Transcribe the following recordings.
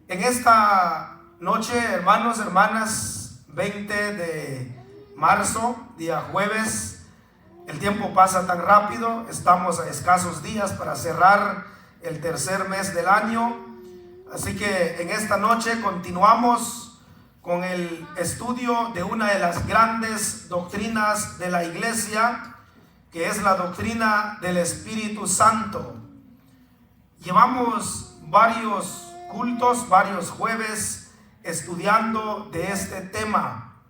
En esta noche, hermanos, hermanas, 20 de marzo, día jueves, el tiempo pasa tan rápido, estamos a escasos días para cerrar el tercer mes del año, así que en esta noche continuamos con el estudio de una de las grandes doctrinas de la iglesia, que es la doctrina del Espíritu Santo. Llevamos varios cultos, varios jueves estudiando de este tema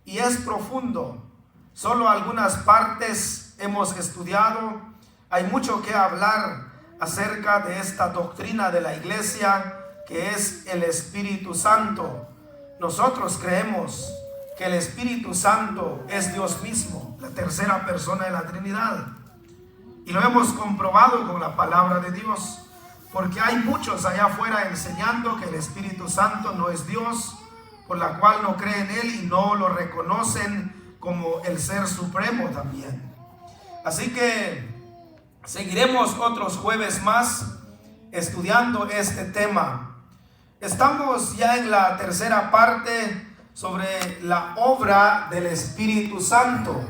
y es profundo. Solo algunas partes hemos estudiado. Hay mucho que hablar acerca de esta doctrina de la iglesia, que es el Espíritu Santo. Nosotros creemos que el Espíritu Santo es Dios mismo, la tercera persona de la Trinidad, y lo hemos comprobado con la palabra de Dios. Porque hay muchos allá afuera enseñando que el Espíritu Santo no es Dios, por la cual no creen en Él y no lo reconocen como el Ser Supremo también. Así que seguiremos otros jueves más estudiando este tema. Estamos ya en la tercera parte sobre la obra del Espíritu Santo.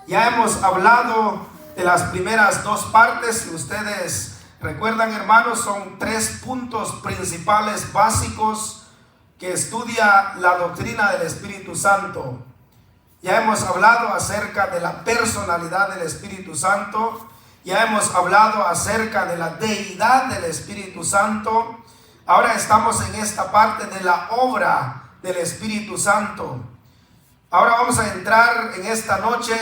Ya hemos hablado de las primeras dos partes. Si ustedes recuerdan, hermanos, son tres puntos principales básicos que estudia la doctrina del Espíritu Santo. Ya hemos hablado acerca de la personalidad del Espíritu Santo. Ya hemos hablado acerca de la deidad del Espíritu Santo. Ahora estamos en esta parte de la obra del Espíritu Santo. Ahora vamos a entrar en esta noche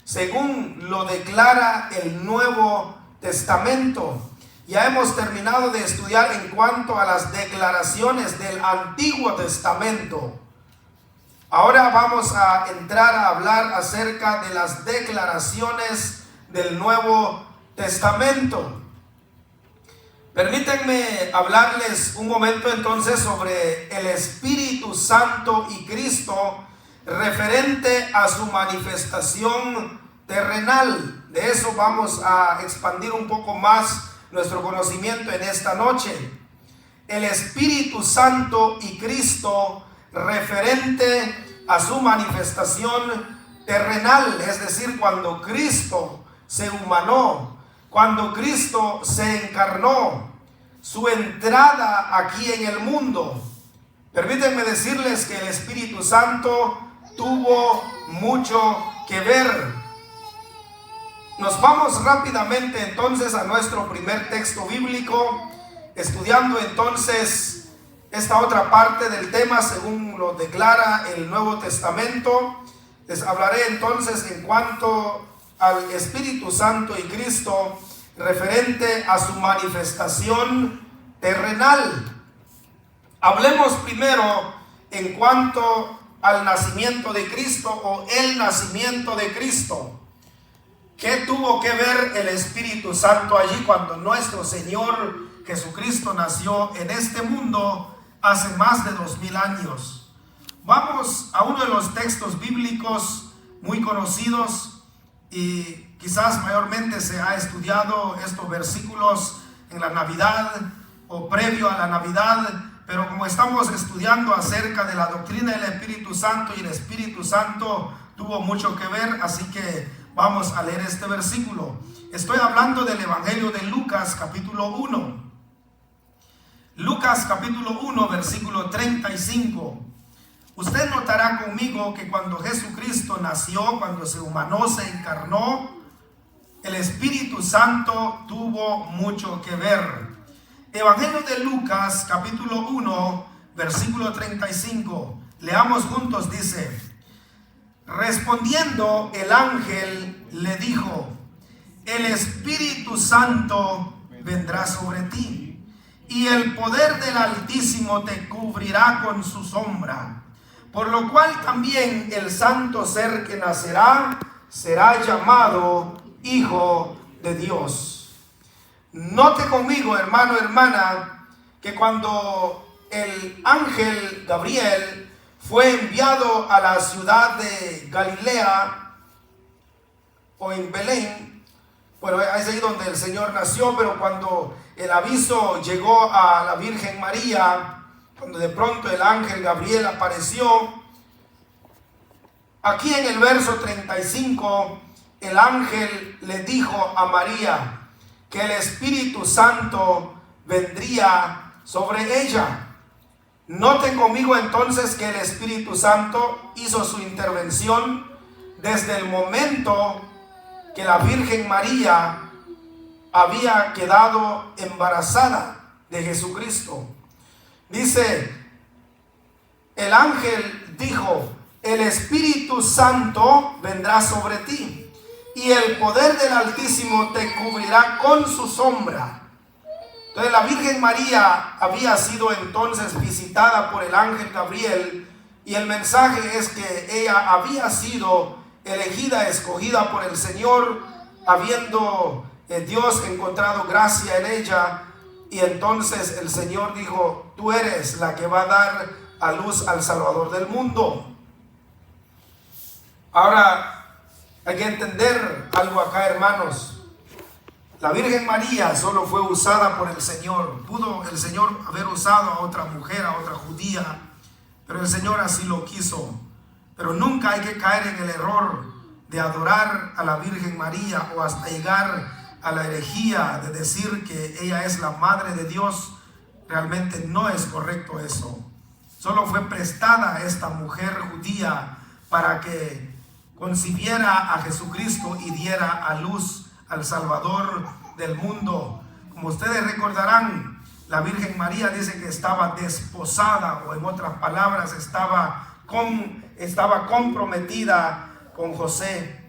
según lo declara el Nuevo Testamento. Ya hemos terminado de estudiar en cuanto a las declaraciones del Antiguo Testamento. Ahora vamos a entrar a hablar acerca de las declaraciones del Nuevo Testamento. Permítanme hablarles un momento entonces sobre el Espíritu Santo y Cristo referente a su manifestación terrenal. De eso vamos a expandir un poco más nuestro conocimiento en esta noche. El Espíritu Santo y Cristo referente a su manifestación terrenal, es decir, cuando Cristo se humanó, cuando Cristo se encarnó, su entrada aquí en el mundo. Permítanme decirles que el Espíritu Santo tuvo mucho que ver. Nos vamos rápidamente entonces a nuestro primer texto bíblico, estudiando entonces esta otra parte del tema según lo declara el Nuevo Testamento. Les hablaré entonces en cuanto al Espíritu Santo y Cristo referente a su manifestación terrenal. Hablemos primero en cuanto al nacimiento de Cristo o el nacimiento de Cristo. ¿Qué tuvo que ver el Espíritu Santo allí cuando nuestro Señor Jesucristo nació en este mundo hace más de 2000 años? Vamos a uno de los textos bíblicos muy conocidos y quizás mayormente se ha estudiado estos versículos en la Navidad o previo a la Navidad, pero como estamos estudiando acerca de la doctrina del Espíritu Santo y el Espíritu Santo tuvo mucho que ver, así que vamos a leer este versículo. Estoy hablando del Evangelio de Lucas capítulo 1. Lucas capítulo 1 versículo 35. Usted notará conmigo que cuando Jesucristo nació, cuando se humanó, se encarnó, el Espíritu Santo tuvo mucho que ver. Evangelio de Lucas capítulo 1 versículo 35. Leamos juntos, dice: respondiendo el ángel le dijo: el Espíritu Santo vendrá sobre ti, y el poder del Altísimo te cubrirá con su sombra, por lo cual también el santo ser que nacerá será llamado Hijo de Dios. Note conmigo, hermano, hermana, que cuando el ángel Gabriel fue enviado a la ciudad de Galilea o en Belén, Bueno, es ahí donde el Señor nació, pero cuando el aviso llegó a la Virgen María, cuando de pronto el ángel Gabriel apareció, aquí en el verso 35, el ángel le dijo a María que el Espíritu Santo vendría sobre ella. Noten conmigo entonces que el Espíritu Santo hizo su intervención desde el momento que la Virgen María había quedado embarazada de Jesucristo. Dice, el ángel dijo, el Espíritu Santo vendrá sobre ti y el poder del Altísimo te cubrirá con su sombra. Entonces la Virgen María había sido entonces visitada por el ángel Gabriel, y el mensaje es que ella había sido elegida, escogida por el Señor, habiendo Dios encontrado gracia en ella, y entonces el Señor dijo, tú eres la que va a dar a luz al Salvador del mundo. Ahora hay que entender algo acá, hermanos. La Virgen María solo fue usada por el Señor. Pudo el Señor haber usado a otra mujer, a otra judía, pero el Señor así lo quiso. Pero nunca hay que caer en el error de adorar a la Virgen María o hasta llegar a la herejía de decir que ella es la madre de Dios. Realmente no es correcto eso. Solo fue prestada a esta mujer judía para que concibiera a Jesucristo y diera a luz al Salvador del mundo. Como ustedes recordarán, la Virgen María dice que estaba desposada, o en otras palabras estaba comprometida con José.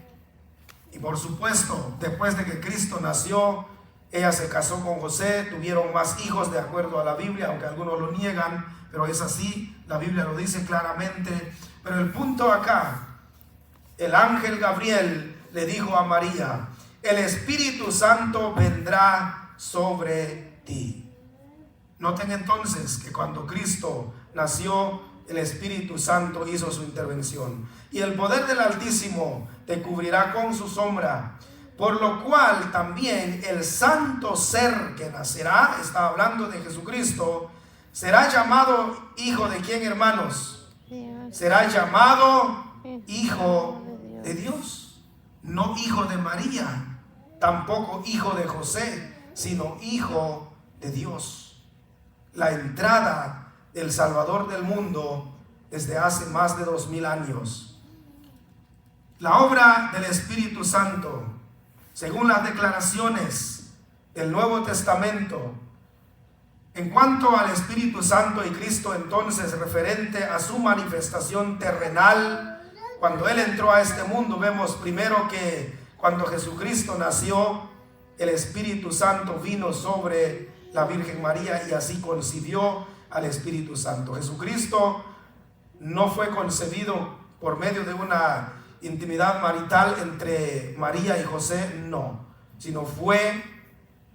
Y por supuesto, después de que Cristo nació, ella se casó con José, tuvieron más hijos de acuerdo a la Biblia, aunque algunos lo niegan, pero es así, la Biblia lo dice claramente. Pero el punto acá, el ángel Gabriel le dijo a María, el Espíritu Santo vendrá sobre ti. Noten entonces que cuando Cristo nació, el Espíritu Santo hizo su intervención. Y el poder del Altísimo te cubrirá con su sombra, por lo cual también el santo ser que nacerá, está hablando de Jesucristo, será llamado hijo de ¿quién, hermanos? Dios. Será llamado hijo de Dios, no hijo de María, tampoco hijo de José, sino hijo de Dios. La entrada del Salvador del mundo desde hace más de 2000 años. La obra del Espíritu Santo, según las declaraciones del Nuevo Testamento, en cuanto al Espíritu Santo y Cristo, entonces referente a su manifestación terrenal, cuando Él entró a este mundo, vemos primero que cuando Jesucristo nació, el Espíritu Santo vino sobre la Virgen María y así concibió al Espíritu Santo. Jesucristo no fue concebido por medio de una intimidad marital entre María y José, no, sino fue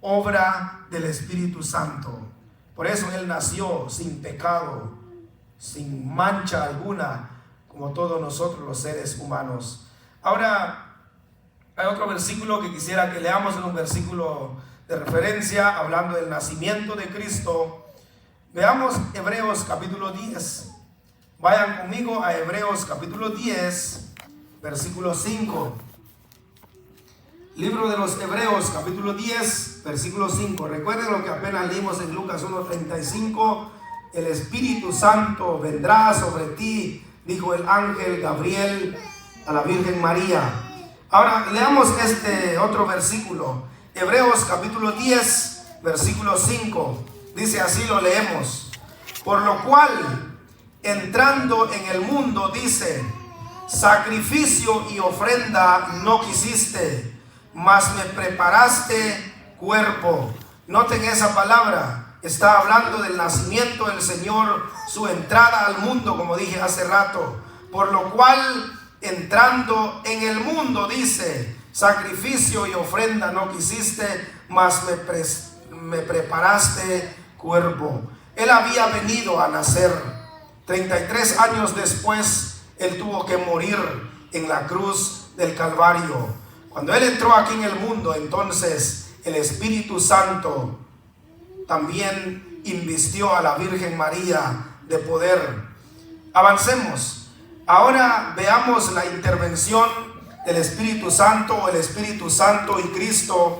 obra del Espíritu Santo. Por eso Él nació sin pecado, sin mancha alguna, como todos nosotros los seres humanos. Ahora, hay otro versículo que quisiera que leamos, en un versículo de referencia, hablando del nacimiento de Cristo. Veamos Hebreos capítulo 10. Vayan conmigo a Hebreos capítulo 10, versículo 5. Libro de los Hebreos capítulo 10, versículo 5. Recuerden lo que apenas leímos en Lucas 1:35. El Espíritu Santo vendrá sobre ti, dijo el ángel Gabriel a la Virgen María. Ahora leamos este otro versículo, Hebreos capítulo 10, versículo 5. Dice así, lo leemos. Por lo cual, entrando en el mundo, dice, sacrificio y ofrenda no quisiste, mas me preparaste cuerpo. Noten esa palabra, está hablando del nacimiento del Señor, su entrada al mundo, como dije hace rato. Por lo cual, entrando en el mundo, dice, sacrificio y ofrenda no quisiste, mas me preparaste cuerpo. Él había venido a nacer. 33 años después, Él tuvo que morir en la cruz del Calvario. Cuando Él entró aquí en el mundo, entonces el Espíritu Santo también invistió a la Virgen María de poder. Avancemos. Ahora veamos la intervención del Espíritu Santo, o el Espíritu Santo y Cristo,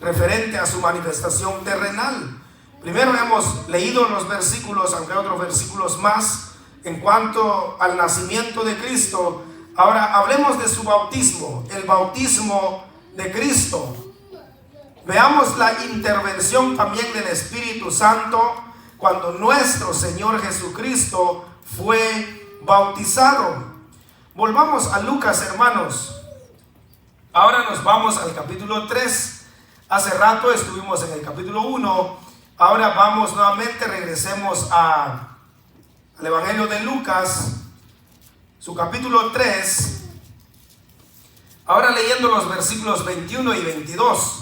referente a su manifestación terrenal. Primero hemos leído los versículos, aunque hay otros versículos más, en cuanto al nacimiento de Cristo. Ahora hablemos de su bautismo, el bautismo de Cristo. Veamos la intervención también del Espíritu Santo cuando nuestro Señor Jesucristo fue bautizado. Volvamos a Lucas, hermanos. Ahora nos vamos al capítulo 3. Hace rato estuvimos en el capítulo 1. Ahora vamos nuevamente, regresemos al Evangelio de Lucas, su capítulo 3. Ahora leyendo los versículos 21 y 22.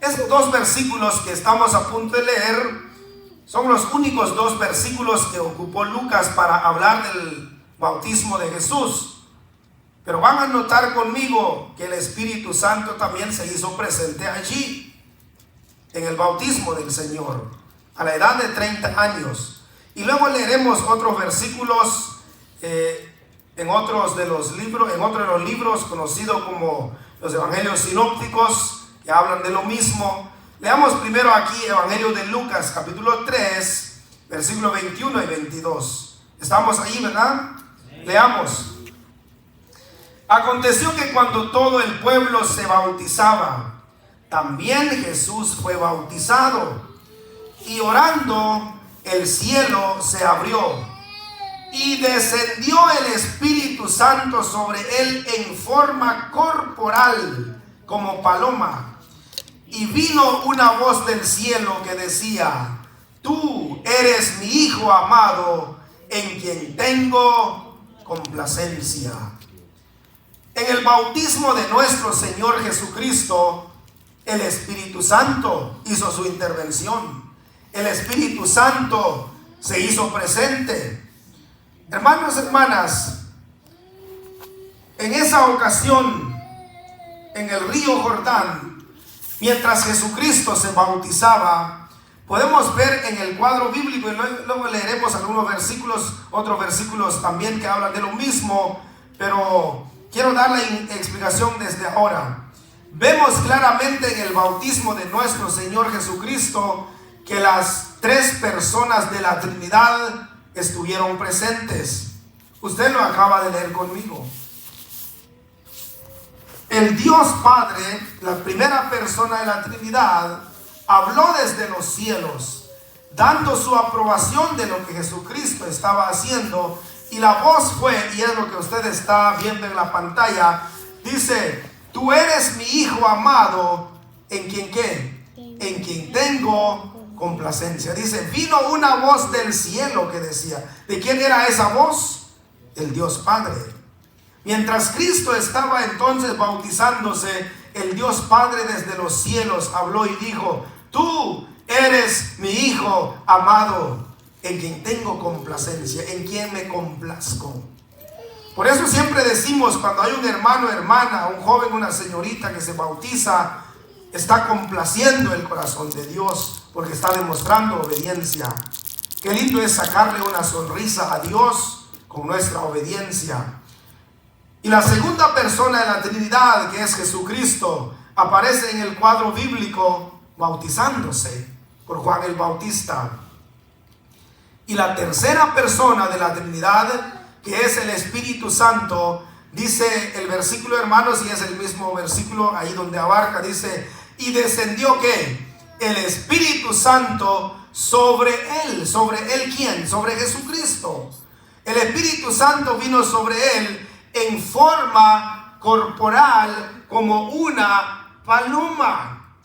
Estos dos versículos que estamos a punto de leer son los únicos dos versículos que ocupó Lucas para hablar del bautismo de Jesús. Pero van a notar conmigo que el Espíritu Santo también se hizo presente allí, en el bautismo del Señor, a la edad de 30 años. Y luego leeremos otros versículos en otro de los libros conocidos como los Evangelios sinópticos, que hablan de lo mismo. Leamos primero aquí Evangelio de Lucas, capítulo 3, versículos 21 y 22. Estamos ahí, ¿verdad? Sí. Leamos. Aconteció que cuando todo el pueblo se bautizaba, también Jesús fue bautizado. Y orando, el cielo se abrió, y descendió el Espíritu Santo sobre él en forma corporal, como paloma. Y vino una voz del cielo que decía: tú eres mi Hijo amado, en quien tengo complacencia. En el bautismo de nuestro Señor Jesucristo, el Espíritu Santo hizo su intervención. El Espíritu Santo se hizo presente. Hermanos, hermanas, en esa ocasión, en el río Jordán, mientras Jesucristo se bautizaba, podemos ver en el cuadro bíblico, y luego leeremos algunos versículos, otros versículos también que hablan de lo mismo, pero quiero dar la explicación desde ahora. Vemos claramente en el bautismo de nuestro Señor Jesucristo que las tres personas de la Trinidad estuvieron presentes. Usted lo acaba de leer conmigo. El Dios Padre, la primera persona de la Trinidad, habló desde los cielos, dando su aprobación de lo que Jesucristo estaba haciendo. Y la voz fue, y es lo que usted está viendo en la pantalla, dice: tú eres mi Hijo amado, en quien ¿qué? En quien tengo complacencia. Dice, vino una voz del cielo que decía. ¿De quién era esa voz? Del Dios Padre. Mientras Cristo estaba entonces bautizándose, el Dios Padre desde los cielos habló y dijo: tú eres mi Hijo amado, en quien tengo complacencia, en quien me complazco. Por eso siempre decimos, cuando hay un hermano, hermana, un joven, una señorita que se bautiza, está complaciendo el corazón de Dios, porque está demostrando obediencia. Qué lindo es sacarle una sonrisa a Dios con nuestra obediencia. Y la segunda persona de la Trinidad, que es Jesucristo, aparece en el cuadro bíblico bautizándose por Juan el Bautista. Y la tercera persona de la Trinidad, que es el Espíritu Santo, dice el versículo, hermanos, y es el mismo versículo ahí donde abarca, dice: y descendió ¿qué? El Espíritu Santo sobre él. ¿Sobre él quién? Sobre Jesucristo. El Espíritu Santo vino sobre él en forma corporal como una paloma.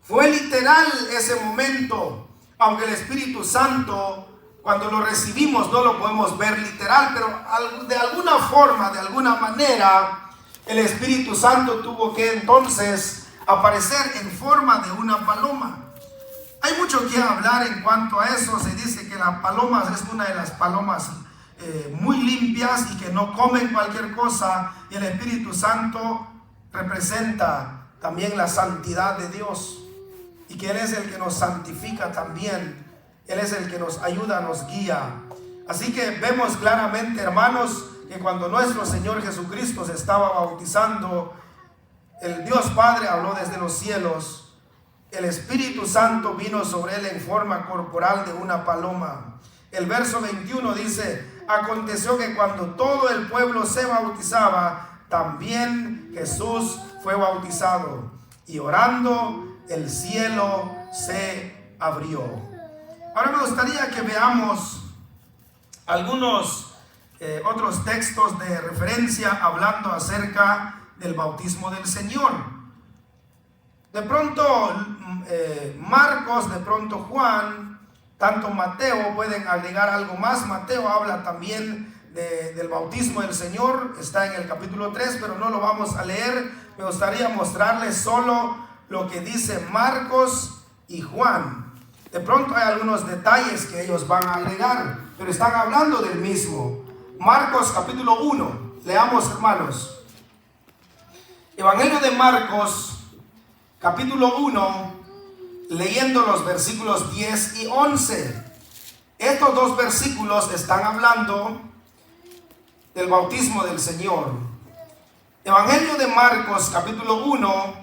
Fue literal ese momento. Aunque el Espíritu Santo, cuando lo recibimos, no lo podemos ver literal, pero de alguna forma, de alguna manera, el Espíritu Santo tuvo que entonces aparecer en forma de una paloma. Hay mucho que hablar en cuanto a eso. Se dice que la paloma es una de las palomas muy limpias y que no comen cualquier cosa, y el Espíritu Santo representa también la santidad de Dios, y que Él es el que nos santifica también. Él es el que nos ayuda, nos guía. Así que vemos claramente, hermanos, que cuando nuestro Señor Jesucristo se estaba bautizando, el Dios Padre habló desde los cielos. El Espíritu Santo vino sobre Él en forma corporal de una paloma. El verso 21 dice: aconteció que cuando todo el pueblo se bautizaba, también Jesús fue bautizado. Y orando, el cielo se abrió. Ahora me gustaría que veamos algunos otros textos de referencia hablando acerca del bautismo del Señor. De pronto Marcos, de pronto Juan, tanto Mateo pueden agregar algo más. Mateo habla también del bautismo del Señor, está en el capítulo 3, pero no lo vamos a leer. Me gustaría mostrarles solo lo que dice Marcos y Juan. De pronto hay algunos detalles que ellos van a agregar, pero están hablando del mismo. Marcos capítulo 1, leamos, hermanos. Evangelio de Marcos capítulo 1, leyendo los versículos 10 y 11. Estos dos versículos están hablando del bautismo del Señor. Evangelio de Marcos capítulo 1,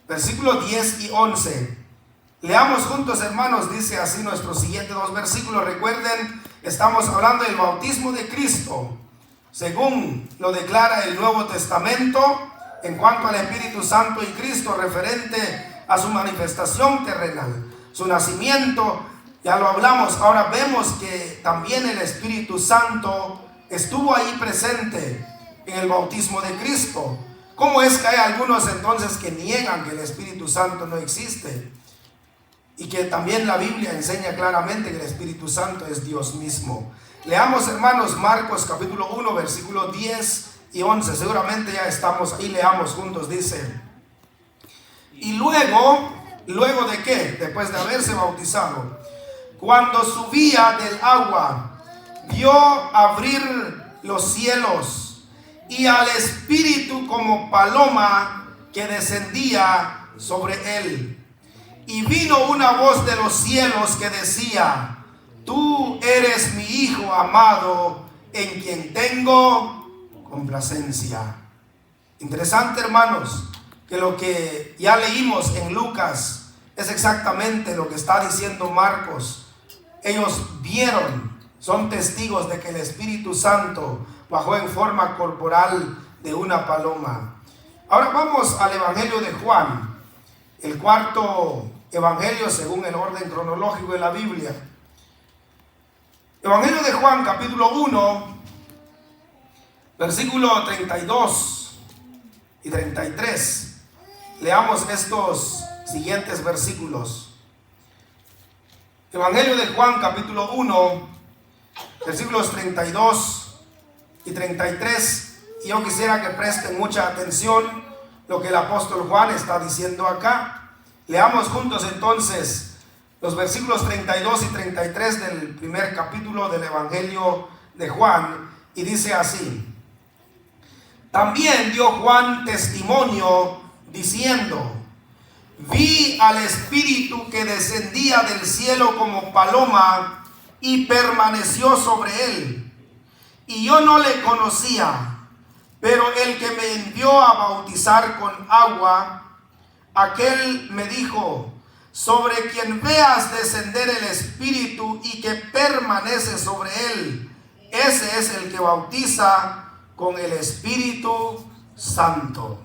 versículos 10 y 11. Leamos juntos, hermanos. Dice así nuestros siguientes dos versículos. Recuerden, estamos hablando del bautismo de Cristo, según lo declara el Nuevo Testamento, en cuanto al Espíritu Santo y Cristo, referente a su manifestación terrenal, su nacimiento. Ya lo hablamos. Ahora vemos que también el Espíritu Santo estuvo ahí presente en el bautismo de Cristo. ¿Cómo es que hay algunos entonces que niegan que el Espíritu Santo no existe? Y que también la Biblia enseña claramente que el Espíritu Santo es Dios mismo. Leamos, hermanos, Marcos capítulo 1, versículos 10 y 11. Seguramente ya estamos ahí, leamos juntos. Dice: y luego ¿de qué? Después de haberse bautizado, cuando subía del agua, vio abrir los cielos y al Espíritu como paloma que descendía sobre él. Y vino una voz de los cielos que decía: tú eres mi Hijo amado, en quien tengo complacencia. Interesante, hermanos, que lo que ya leímos en Lucas es exactamente lo que está diciendo Marcos. Ellos vieron, son testigos de que el Espíritu Santo bajó en forma corporal de una paloma. Ahora vamos al Evangelio de Juan, el cuarto evangelio según el orden cronológico de la Biblia. Evangelio de Juan capítulo 1, versículo 32 y 33. Leamos estos siguientes versículos. Evangelio de Juan capítulo 1, versículos 32 y 33. Y yo quisiera que presten mucha atención lo que el apóstol Juan está diciendo acá. Leamos juntos entonces los versículos 32 y 33 del primer capítulo del Evangelio de Juan, y dice así: también dio Juan testimonio diciendo: vi al Espíritu que descendía del cielo como paloma y permaneció sobre él. Y yo no le conocía, pero el que me envió a bautizar con agua, aquel me dijo: sobre quien veas descender el Espíritu y que permanece sobre él, ese es el que bautiza con el Espíritu Santo.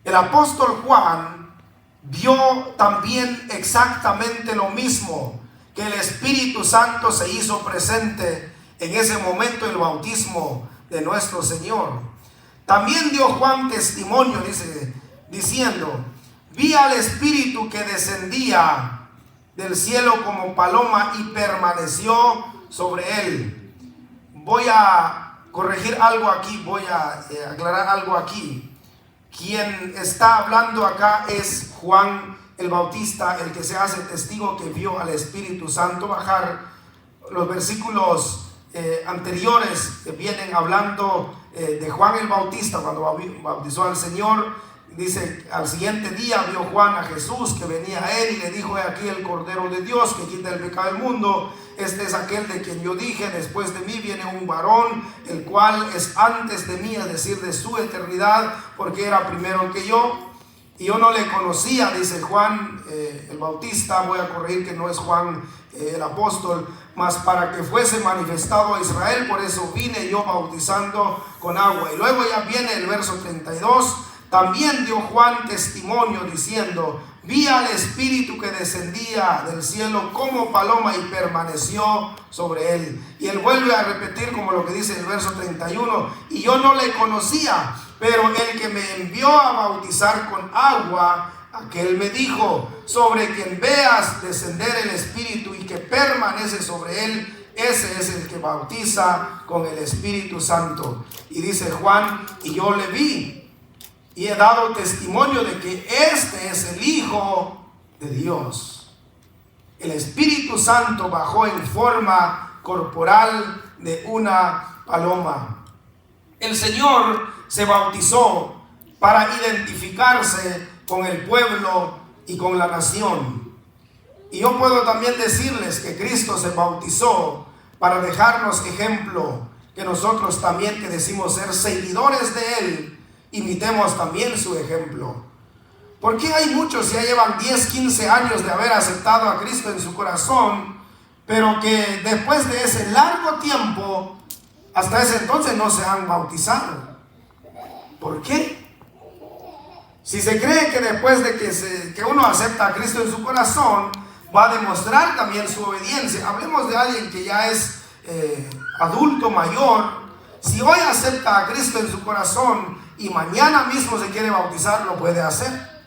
El apóstol Juan vio también exactamente lo mismo, que el Espíritu Santo se hizo presente en ese momento del bautismo de nuestro Señor. También dio Juan testimonio, diciendo: vi al Espíritu que descendía del cielo como paloma y permaneció sobre él. Voy a corregir algo aquí, voy a aclarar algo aquí. Quien está hablando acá es Juan el Bautista, el que se hace testigo que vio al Espíritu Santo bajar. Los versículos anteriores que vienen hablando de Juan el Bautista cuando bautizó al Señor. Dice, al siguiente día vio Juan a Jesús que venía a él y le dijo: he aquí el Cordero de Dios que quita el pecado del mundo. Este es aquel de quien yo dije: después de mí viene un varón, el cual es antes de mí, es decir, de su eternidad, porque era primero que yo. Y yo no le conocía, dice Juan el Bautista. Voy a corregir que no es Juan el apóstol, mas para que fuese manifestado a Israel, por eso vine yo bautizando con agua. Y luego ya viene el verso 32. También dio Juan testimonio diciendo: vi al Espíritu que descendía del cielo como paloma y permaneció sobre él. Y él vuelve a repetir como lo que dice el verso 31: y yo no le conocía, pero el que me envió a bautizar con agua, aquel me dijo: sobre quien veas descender el Espíritu y que permanece sobre él, ese es el que bautiza con el Espíritu Santo. Y dice Juan: y yo le vi y he dado testimonio de que este es el Hijo de Dios. El Espíritu Santo bajó en forma corporal de una paloma. El Señor se bautizó para identificarse con el pueblo y con la nación. Y yo puedo también decirles que Cristo se bautizó para dejarnos ejemplo, que nosotros también, que decimos ser seguidores de Él, imitemos también su ejemplo. Porque hay muchos que ya llevan 10, 15 años de haber aceptado a Cristo en su corazón, pero que después de ese largo tiempo, hasta ese entonces no se han bautizado. ¿Por qué? Si se cree que después de que uno acepta a Cristo en su corazón, va a demostrar también su obediencia. Hablemos de alguien que ya es adulto mayor. Si hoy acepta a Cristo en su corazón y mañana mismo se quiere bautizar, lo puede hacer,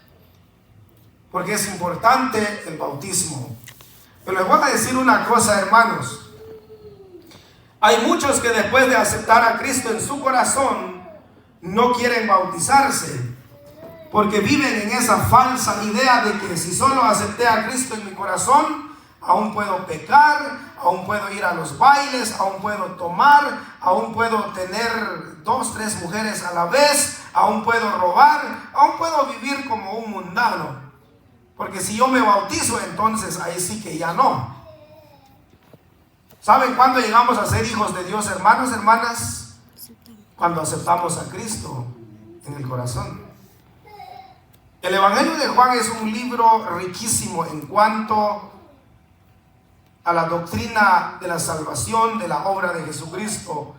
porque es importante el bautismo. Pero les voy a decir una cosa, hermanos. Hay muchos que después de aceptar a Cristo en su corazón no quieren bautizarse, porque viven en esa falsa idea de que si solo acepté a Cristo en mi corazón, aún puedo pecar, aún puedo ir a los bailes, aún puedo tomar, aún puedo tener 2, 3 mujeres a la vez, aún puedo robar, aún puedo vivir como un mundano. Porque si yo me bautizo, entonces ahí sí que ya no. ¿Saben cuándo llegamos a ser hijos de Dios, hermanos, hermanas? Cuando aceptamos a Cristo en el corazón. El Evangelio de Juan es un libro riquísimo en cuanto a la doctrina de la salvación, de la obra de Jesucristo.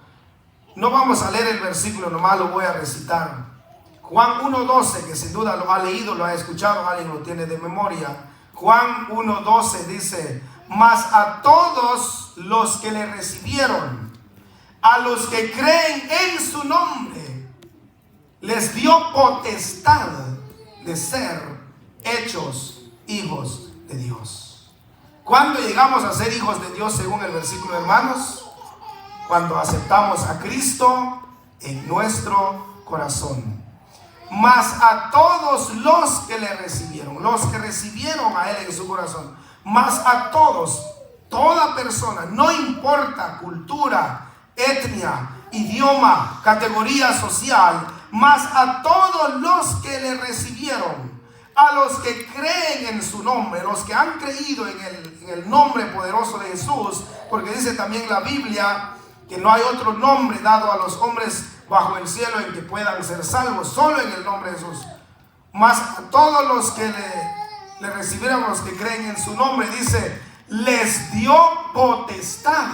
No vamos a leer el versículo, nomás lo voy a recitar. Juan 1:12, que sin duda lo ha leído, lo ha escuchado, alguien lo tiene de memoria. Juan 1:12 dice: mas a todos los que le recibieron, a los que creen en su nombre, les dio potestad de ser hechos hijos de Dios. ¿Cuándo llegamos a ser hijos de Dios según el versículo, hermanos? Cuando aceptamos a Cristo en nuestro corazón. Mas a todos los que le recibieron, los que recibieron a Él en su corazón, mas a todos, toda persona, no importa cultura, etnia, idioma, categoría social, mas a todos los que le recibieron, a los que creen en su nombre, los que han creído en el nombre poderoso de Jesús, porque dice también la Biblia que no hay otro nombre dado a los hombres bajo el cielo en que puedan ser salvos, solo en el nombre de Jesús. Mas a todos los que le recibieron, los que creen en su nombre, dice, les dio potestad.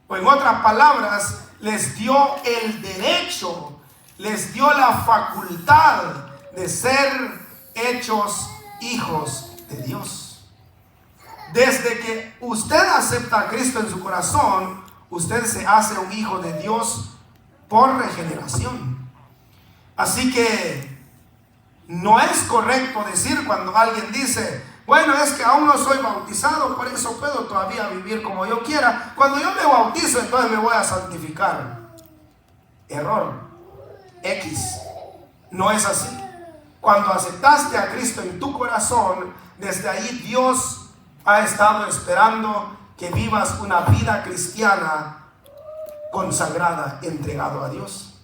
O en otras palabras, les dio el derecho, les dio la facultad de ser hechos hijos de Dios. Desde que usted acepta a Cristo en su corazón, usted se hace un hijo de Dios por regeneración. Así que no es correcto decir cuando alguien dice: bueno, es que aún no soy bautizado, por eso puedo todavía vivir como yo quiera. Cuando yo me bautizo, entonces me voy a santificar. Error. No es así. Cuando aceptaste a Cristo en tu corazón, desde ahí Dios ha estado esperando que vivas una vida cristiana consagrada, entregado a Dios.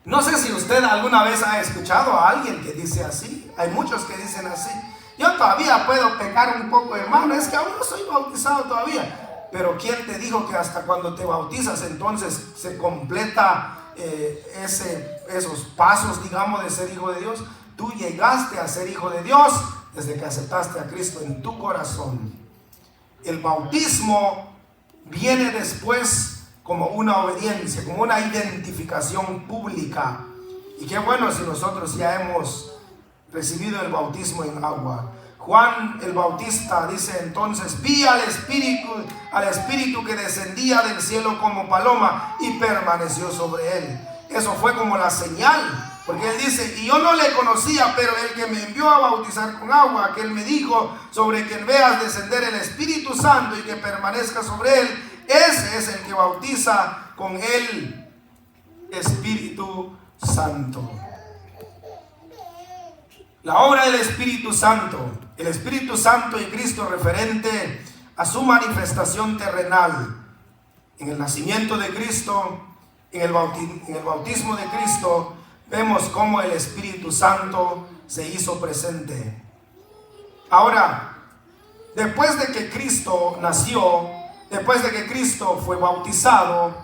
No sé si usted alguna vez ha escuchado a alguien que dice así. Hay muchos que dicen así: yo todavía puedo pecar un poco, hermano, es que aún no soy bautizado todavía. Pero ¿quién te dijo que hasta cuando te bautizas entonces se completa esos pasos, digamos, de ser hijo de Dios? Tú llegaste a ser hijo de Dios desde que aceptaste a Cristo en tu corazón. El bautismo viene después como una obediencia, como una identificación pública. Y qué bueno si nosotros ya hemos recibido el bautismo en agua. Juan el Bautista dice entonces: vi al Espíritu que descendía del cielo como paloma y permaneció sobre él. Eso fue como la señal, porque él dice: y yo no le conocía, pero el que me envió a bautizar con agua, aquel me dijo: sobre quien veas descender el Espíritu Santo y que permanezca sobre él, ese es el que bautiza con el Espíritu Santo. La obra del Espíritu Santo, el Espíritu Santo y Cristo referente a su manifestación terrenal en el nacimiento de Cristo, en el bautismo de Cristo, vemos cómo el Espíritu Santo se hizo presente. Ahora, después de que Cristo nació, después de que Cristo fue bautizado,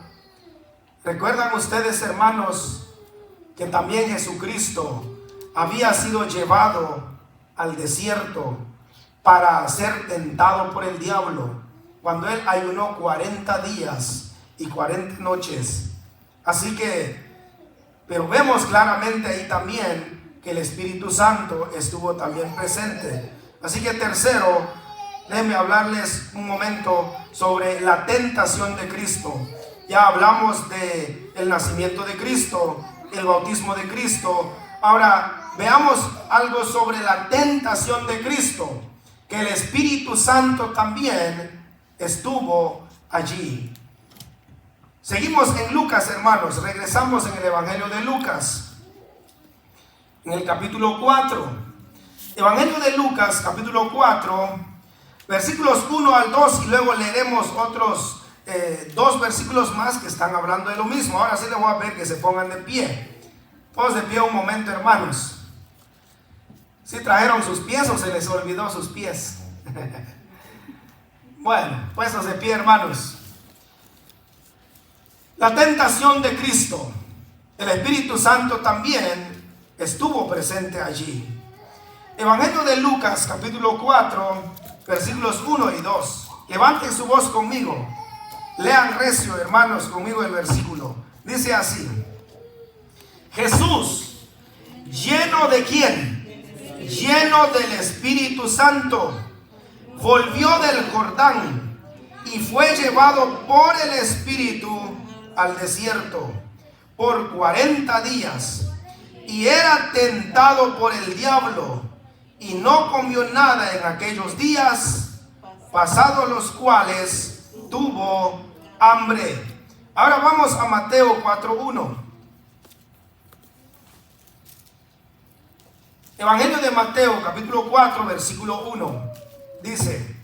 ¿recuerdan ustedes, hermanos, que también Jesucristo había sido llevado al desierto para ser tentado por el diablo, cuando él ayunó 40 días y 40 noches? Así que, pero vemos claramente ahí también que el Espíritu Santo estuvo también presente. Así que tercero, déjenme hablarles un momento sobre la tentación de Cristo. Ya hablamos de el nacimiento de Cristo, el bautismo de Cristo. Ahora veamos algo sobre la tentación de Cristo, que el Espíritu Santo también estuvo allí. Seguimos en Lucas, hermanos, regresamos en el Evangelio de Lucas, en el capítulo 4. Evangelio de Lucas, capítulo 4, versículos 1 al 2, y luego leeremos otros 2 versículos más que están hablando de lo mismo. Ahora sí les voy a pedir que se pongan de pie. Todos de pie un momento, hermanos. ¿Sí trajeron sus pies o se les olvidó sus pies? Bueno, puestos de pie, hermanos. La tentación de Cristo. El Espíritu Santo también estuvo presente allí. Evangelio de Lucas, capítulo 4, versículos 1 y 2. Levanten su voz conmigo. Lean recio, hermanos, conmigo el versículo. Dice así: Jesús, ¿lleno de quién? Lleno del Espíritu Santo, volvió del Jordán y fue llevado por el Espíritu al desierto por 40 días, y era tentado por el diablo, y no comió nada en aquellos días, pasados los cuales tuvo hambre. Ahora vamos a Mateo 4:1. Evangelio de Mateo, capítulo 4, versículo 1. Dice: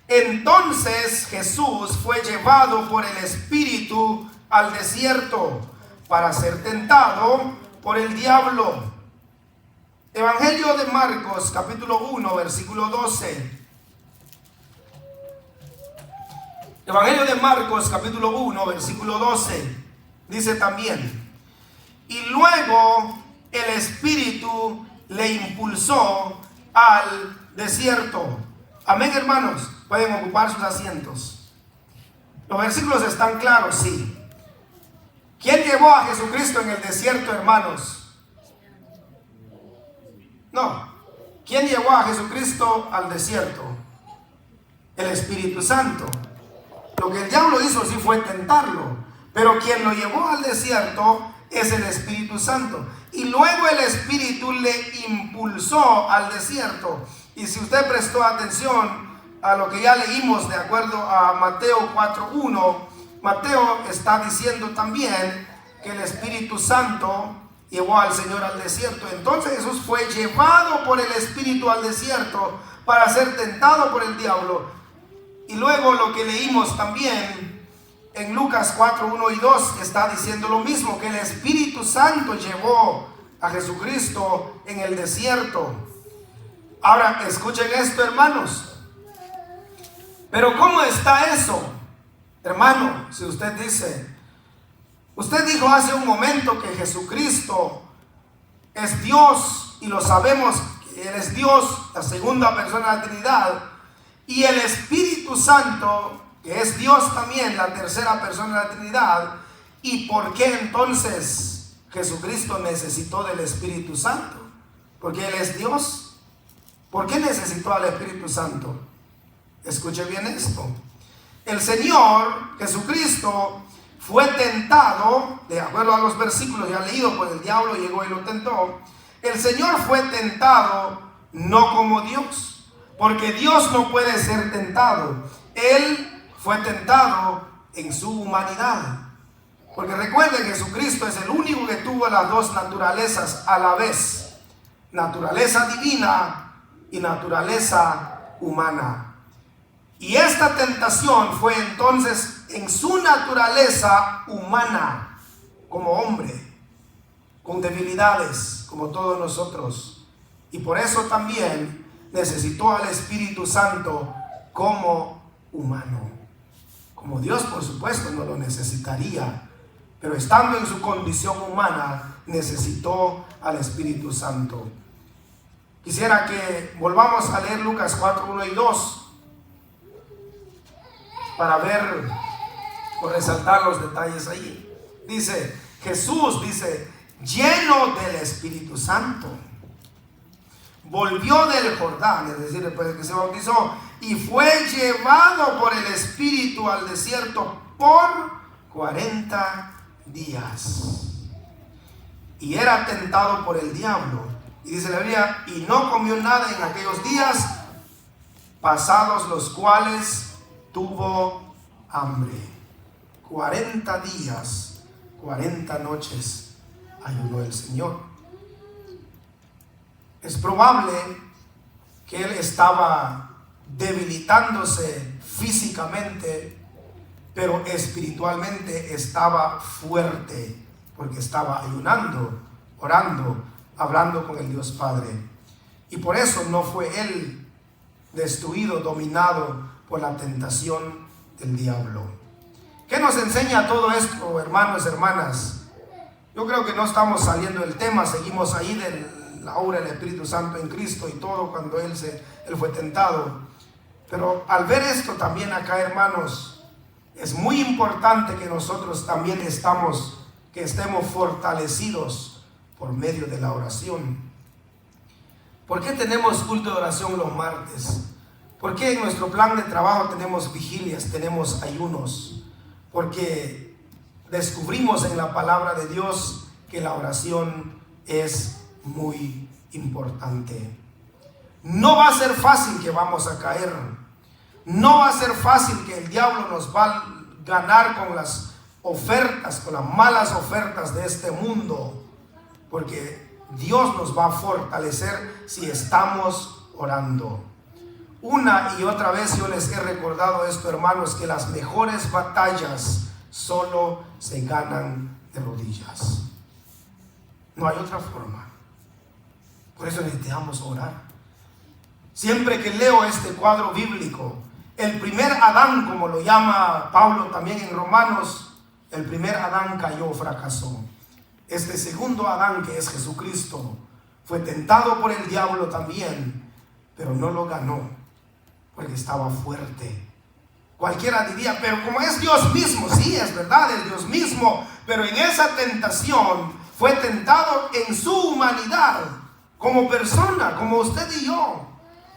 entonces Jesús fue llevado por el Espíritu al desierto para ser tentado por el diablo. Evangelio de Marcos, capítulo 1, versículo 12. Evangelio de Marcos, capítulo 1, versículo 12. Dice también: y luego el Espíritu le impulsó al desierto. Amén, hermanos. Pueden ocupar sus asientos. Los versículos están claros, sí. ¿Quién llevó a Jesucristo en el desierto, hermanos? No. ¿Quién llevó a Jesucristo al desierto? El Espíritu Santo. Lo que el diablo hizo sí fue tentarlo, pero quien lo llevó al desierto es el Espíritu Santo. Y luego el Espíritu le impulsó al desierto. Y si usted prestó atención a lo que ya leímos de acuerdo a Mateo 4:1, Mateo está diciendo también que el Espíritu Santo llevó al Señor al desierto. Entonces Jesús fue llevado por el Espíritu al desierto para ser tentado por el diablo. Y luego lo que leímos también en Lucas 4, 1 y 2 está diciendo lo mismo, que el Espíritu Santo llevó a Jesucristo en el desierto. Ahora escuchen esto, hermanos. Pero ¿cómo está eso? Hermano, si usted dice, usted dijo hace un momento que Jesucristo es Dios, y lo sabemos que Él es Dios, la segunda persona de la Trinidad, y el Espíritu Santo, que es Dios también, la tercera persona de la Trinidad. ¿Y por qué entonces Jesucristo necesitó del Espíritu Santo? Porque Él es Dios. ¿Por qué necesitó al Espíritu Santo? Escuche bien esto. El Señor Jesucristo fue tentado, de acuerdo a los versículos ya leídos, por el diablo llegó y lo tentó. El Señor fue tentado no como Dios, porque Dios no puede ser tentado. Él fue tentado en su humanidad. Porque recuerden, Jesucristo es el único que tuvo las dos naturalezas a la vez: naturaleza divina y naturaleza humana. Y esta tentación fue entonces en su naturaleza humana, como hombre, con debilidades, como todos nosotros. Y por eso también necesitó al Espíritu Santo como humano. Como Dios, por supuesto, no lo necesitaría, pero estando en su condición humana, necesitó al Espíritu Santo. Quisiera que volvamos a leer Lucas 4, 1 y 2 para ver o resaltar los detalles ahí. Dice, Jesús, lleno del Espíritu Santo, volvió del Jordán, es decir, después de que se bautizó, y fue llevado por el Espíritu al desierto por 40 días. Y era tentado por el diablo. Y dice la Biblia, y no comió nada en aquellos días, pasados los cuales tuvo hambre. 40 días, 40 noches ayunó el Señor. Es probable que él estaba debilitándose físicamente, pero espiritualmente estaba fuerte, porque estaba ayunando, orando, hablando con el Dios Padre. Y por eso no fue él destruido, dominado por la tentación del diablo. ¿Qué nos enseña todo esto, hermanos, hermanas? Yo creo que no estamos saliendo del tema, seguimos ahí de la obra del Espíritu Santo en Cristo y todo cuando él fue tentado. Pero al ver esto también acá, hermanos, es muy importante que nosotros también estemos fortalecidos por medio de la oración. ¿Por qué tenemos culto de oración los martes? ¿Por qué en nuestro plan de trabajo tenemos vigilias, tenemos ayunos? Porque descubrimos en la palabra de Dios que la oración es muy importante. No va a ser fácil que vamos a caer. No va a ser fácil que el diablo nos va a ganar con las ofertas, con las malas ofertas de este mundo. Porque Dios nos va a fortalecer si estamos orando. Una y otra vez yo les he recordado esto, hermanos, que las mejores batallas solo se ganan de rodillas. No hay otra forma. Por eso necesitamos orar. Siempre que leo este cuadro bíblico, el primer Adán, como lo llama Pablo también en Romanos, el primer Adán cayó, fracasó. Este segundo Adán, que es Jesucristo, fue tentado por el diablo también, pero no lo ganó, porque estaba fuerte. Cualquiera diría, pero como es Dios mismo, sí, es verdad, es Dios mismo, pero en esa tentación fue tentado en su humanidad, como persona, como usted y yo.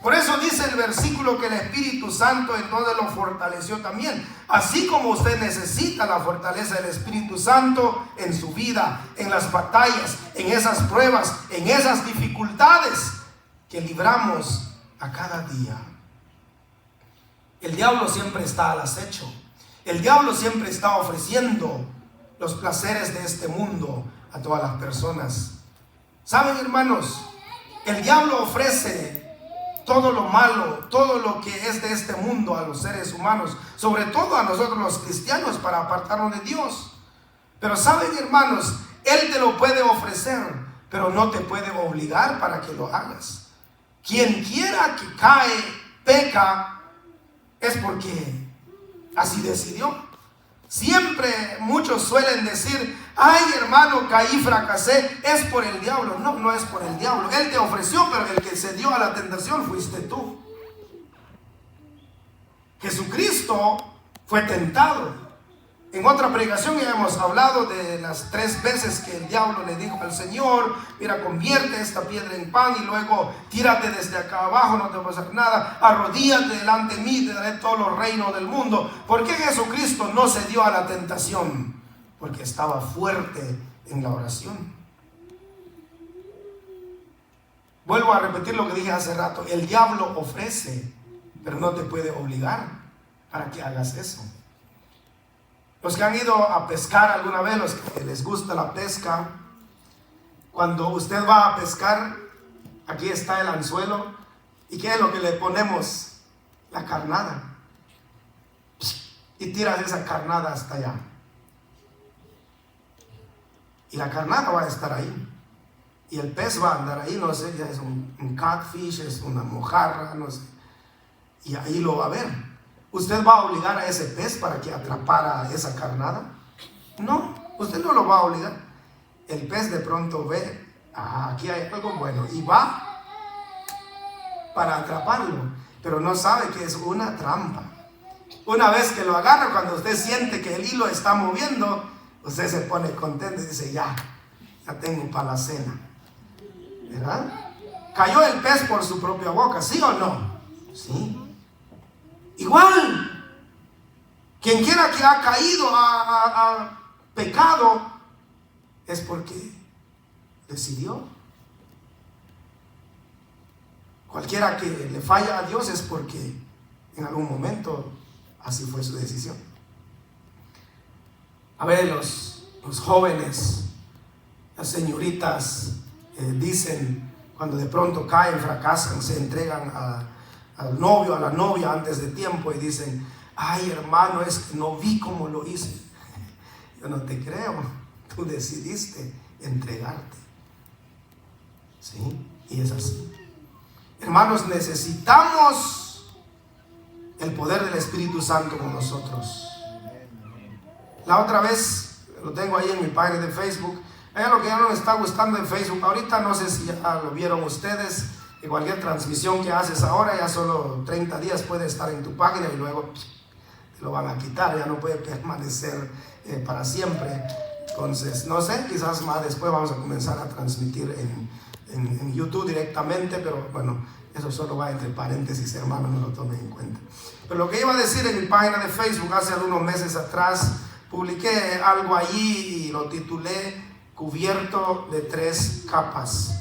Por eso dice el versículo que el Espíritu Santo entonces lo fortaleció también. Así como usted necesita la fortaleza del Espíritu Santo en su vida, en las batallas, en esas pruebas, en esas dificultades que libramos a cada día. El diablo siempre está al acecho. El diablo siempre está ofreciendo los placeres de este mundo a todas las personas. ¿Saben, hermanos? El diablo ofrece todo lo malo, todo lo que es de este mundo a los seres humanos, sobre todo a nosotros los cristianos, para apartarnos de Dios. Pero saben, hermanos, Él te lo puede ofrecer, pero no te puede obligar para que lo hagas. Quien quiera que cae, peca, es porque así decidió. Siempre muchos suelen decir: ay, hermano, caí, fracasé, es por el diablo. No, no es por el diablo. Él te ofreció, pero el que se dio a la tentación fuiste tú. Jesucristo fue tentado. En otra predicación ya hemos hablado de las 3 veces que el diablo le dijo al Señor: mira, convierte esta piedra en pan y luego tírate desde acá abajo, no te va a pasar nada, arrodíllate delante de mí, te daré todos los reinos del mundo. ¿Por qué Jesucristo no se dio a la tentación? Porque estaba fuerte en la oración. Vuelvo a repetir lo que dije hace rato: el diablo ofrece, pero no te puede obligar para que hagas eso. Los que han ido a pescar alguna vez, los que les gusta la pesca, cuando usted va a pescar, aquí está el anzuelo, ¿y qué es lo que le ponemos? La carnada. Y tiras esa carnada hasta allá. Y la carnada va a estar ahí. Y el pez va a andar ahí, no sé, ya es un catfish, es una mojarra, no sé. Y ahí lo va a ver. ¿Usted va a obligar a ese pez para que atrapara esa carnada? No, usted no lo va a obligar. El pez de pronto ve: aquí hay algo bueno, y va para atraparlo, pero no sabe que es una trampa. Una vez que lo agarra, cuando usted siente que el hilo está moviendo, usted se pone contento y dice: ya tengo para la cena, ¿verdad? ¿Cayó el pez por su propia boca, sí o no? Sí. Igual, quien quiera que ha caído, ha pecado, es porque decidió. Cualquiera que le falla a Dios es porque en algún momento así fue su decisión. A ver, los jóvenes, las señoritas dicen, cuando de pronto caen, fracasan, se entregan al novio, a la novia antes de tiempo, y dicen: ay, hermano, es que no vi cómo lo hice. Yo no te creo, tú decidiste entregarte. ¿Sí? Y es así. Hermanos, necesitamos el poder del Espíritu Santo con nosotros. La otra vez, lo tengo ahí en mi página de Facebook, hay algo que ya no me está gustando en Facebook. Ahorita no sé si ya lo vieron ustedes, que cualquier transmisión que haces ahora, ya solo 30 días puede estar en tu página y luego te lo van a quitar, ya no puede permanecer para siempre. Entonces, no sé, quizás más después vamos a comenzar a transmitir en YouTube directamente, pero bueno, eso solo va entre paréntesis, hermano, no lo tomen en cuenta. Pero lo que iba a decir, en mi página de Facebook hace algunos meses atrás, publiqué algo allí y lo titulé: cubierto de 3 capas.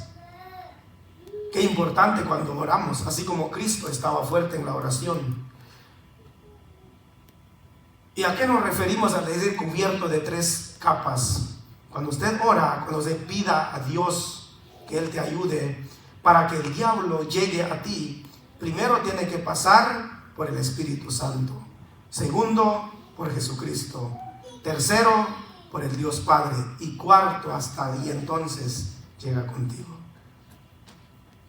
Qué importante cuando oramos, así como Cristo estaba fuerte en la oración. ¿Y a qué nos referimos al decir cubierto de 3 capas? Cuando usted ora, cuando usted pida a Dios que Él te ayude para que el diablo llegue a ti, primero tiene que pasar por el Espíritu Santo. Segundo, por Jesucristo. Tercero, por el Dios Padre. Y cuarto, hasta ahí entonces llega contigo.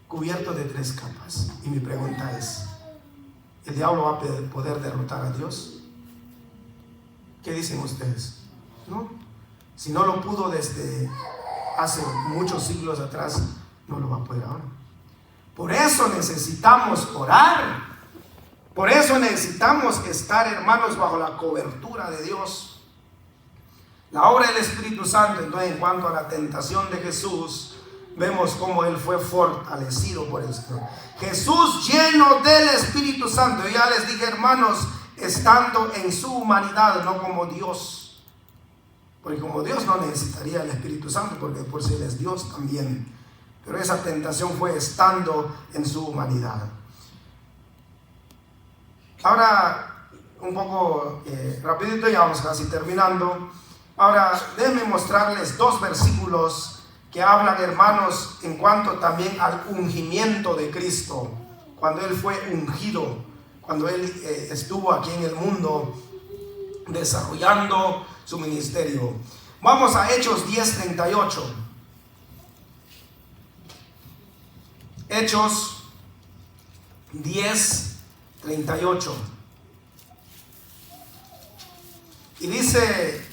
Cubierto de 3 capas. Y mi pregunta es: ¿el diablo va a poder derrotar a Dios? ¿Qué dicen ustedes? No. Si no lo pudo desde hace muchos siglos atrás, no lo va a poder ahora. Por eso necesitamos orar. Por eso necesitamos estar, hermanos, bajo la cobertura de Dios. La obra del Espíritu Santo. Entonces, en cuanto a la tentación de Jesús, vemos cómo Él fue fortalecido por el Señor. Jesús lleno del Espíritu Santo. Ya les dije, hermanos, estando en su humanidad, no como Dios. Porque como Dios no necesitaría el Espíritu Santo, porque por si Él es Dios también. Pero esa tentación fue estando en su humanidad. Ahora, un poco rapidito, ya vamos casi terminando. Ahora, déjenme mostrarles 2 versículos que hablan, hermanos, en cuanto también al ungimiento de Cristo. cuando Él fue ungido, cuando Él estuvo aquí en el mundo desarrollando su ministerio. Vamos a Hechos 10:38. Hechos 10:38. Y dice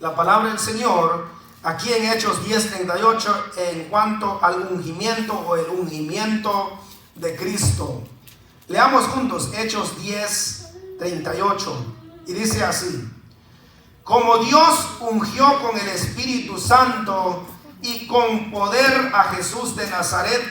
la palabra del Señor aquí en Hechos 10:38 en cuanto al ungimiento o el ungimiento de Cristo. Leamos juntos Hechos 10:38 y dice así: como Dios ungió con el Espíritu Santo y con poder a Jesús de Nazaret,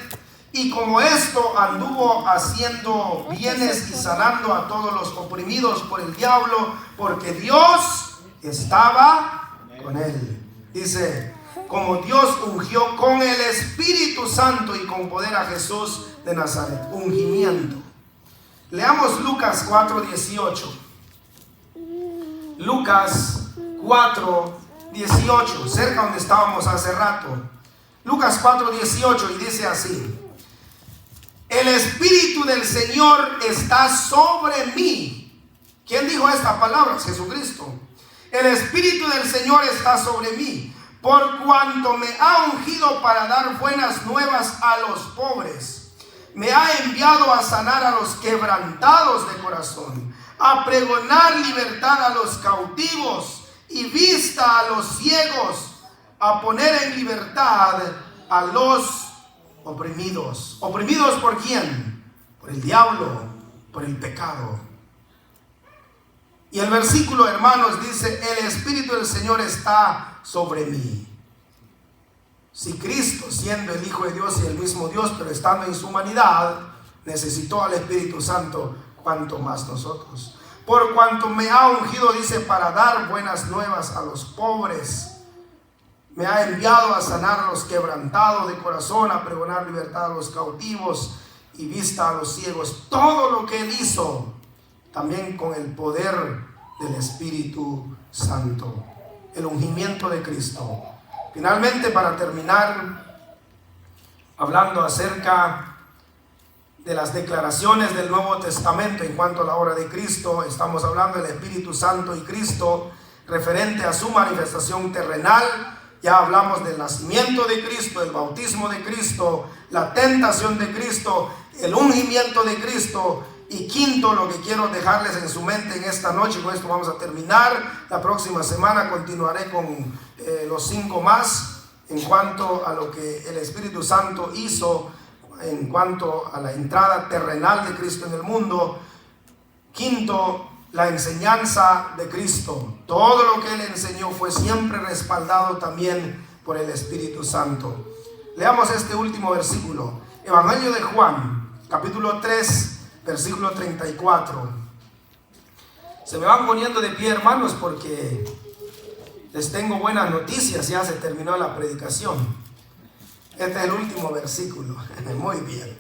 y como esto anduvo haciendo bienes y sanando a todos los oprimidos por el diablo, porque Dios estaba con él. Dice, como Dios ungió con el Espíritu Santo y con poder a Jesús de Nazaret. Ungimiento. Leamos Lucas 4:18. Lucas 4:18, cerca donde estábamos hace rato. Lucas 4:18, y dice así: el Espíritu del Señor está sobre mí. ¿Quién dijo estas palabras? Jesucristo. El Espíritu del Señor está sobre mí, por cuanto me ha ungido para dar buenas nuevas a los pobres. Me ha enviado a sanar a los quebrantados de corazón, a pregonar libertad a los cautivos y vista a los ciegos, a poner en libertad a los oprimidos. ¿Oprimidos por quién? Por el diablo, por el pecado. Y el versículo, hermanos, dice: el Espíritu del Señor está sobre mí. Si Cristo, siendo el Hijo de Dios y el mismo Dios, pero estando en su humanidad, necesitó al Espíritu Santo, cuanto más nosotros. Por cuanto me ha ungido, dice, para dar buenas nuevas a los pobres. Me ha enviado a sanar a los quebrantados de corazón, a pregonar libertad a los cautivos y vista a los ciegos. Todo lo que Él hizo, también con el poder del Espíritu Santo. El ungimiento de Cristo. Finalmente, para terminar, hablando acerca de las declaraciones del Nuevo Testamento en cuanto a la obra de Cristo, estamos hablando del Espíritu Santo y Cristo referente a su manifestación terrenal. Ya hablamos del nacimiento de Cristo, el bautismo de Cristo, la tentación de Cristo, el ungimiento de Cristo. Y quinto, lo que quiero dejarles en su mente en esta noche, con esto vamos a terminar. La próxima semana continuaré con los 5 más en cuanto a lo que el Espíritu Santo hizo en cuanto a la entrada terrenal de Cristo en el mundo. Quinto, la enseñanza de Cristo. Todo lo que Él enseñó fue siempre respaldado también por el Espíritu Santo. Leamos este último versículo. Evangelio de Juan, capítulo 3, versículo 34. Se me van poniendo de pie, hermanos, porque les tengo buenas noticias. Ya se terminó la predicación. Este es el último versículo. Muy bien.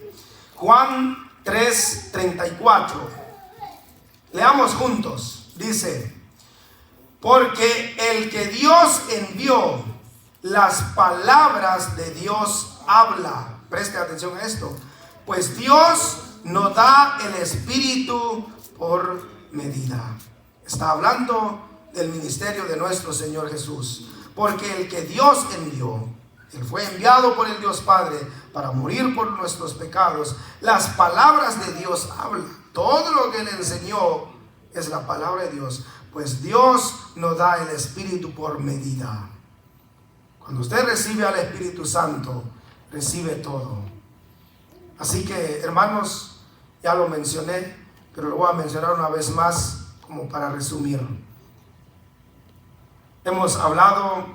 Juan 3, 34. Leamos juntos. Dice: porque el que Dios envió, las palabras de Dios habla. Preste atención a esto. Pues Dios nos da el Espíritu por medida. Está hablando del ministerio de nuestro Señor Jesús. Porque el que Dios envió, Él fue enviado por el Dios Padre para morir por nuestros pecados. Las palabras de Dios hablan. Todo lo que Él enseñó es la palabra de Dios. Pues Dios nos da el Espíritu por medida. Cuando usted recibe al Espíritu Santo, recibe todo. Así que, hermanos, ya lo mencioné, pero lo voy a mencionar una vez más como para resumir. Hemos hablado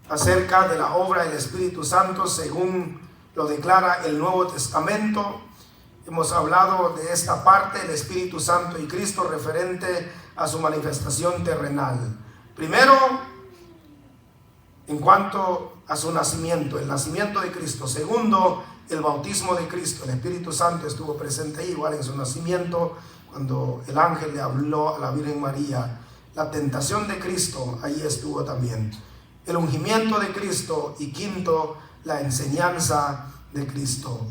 acerca de la obra del Espíritu Santo según lo declara el Nuevo Testamento. Hemos hablado de esta parte, el Espíritu Santo y Cristo, referente a su manifestación terrenal. Primero, en cuanto a su nacimiento, el nacimiento de Cristo. Segundo, el bautismo de Cristo. El Espíritu Santo estuvo presente ahí, igual en su nacimiento, cuando el ángel le habló a la Virgen María. La tentación de Cristo, ahí estuvo también. El ungimiento de Cristo. Y quinto, la enseñanza de Cristo.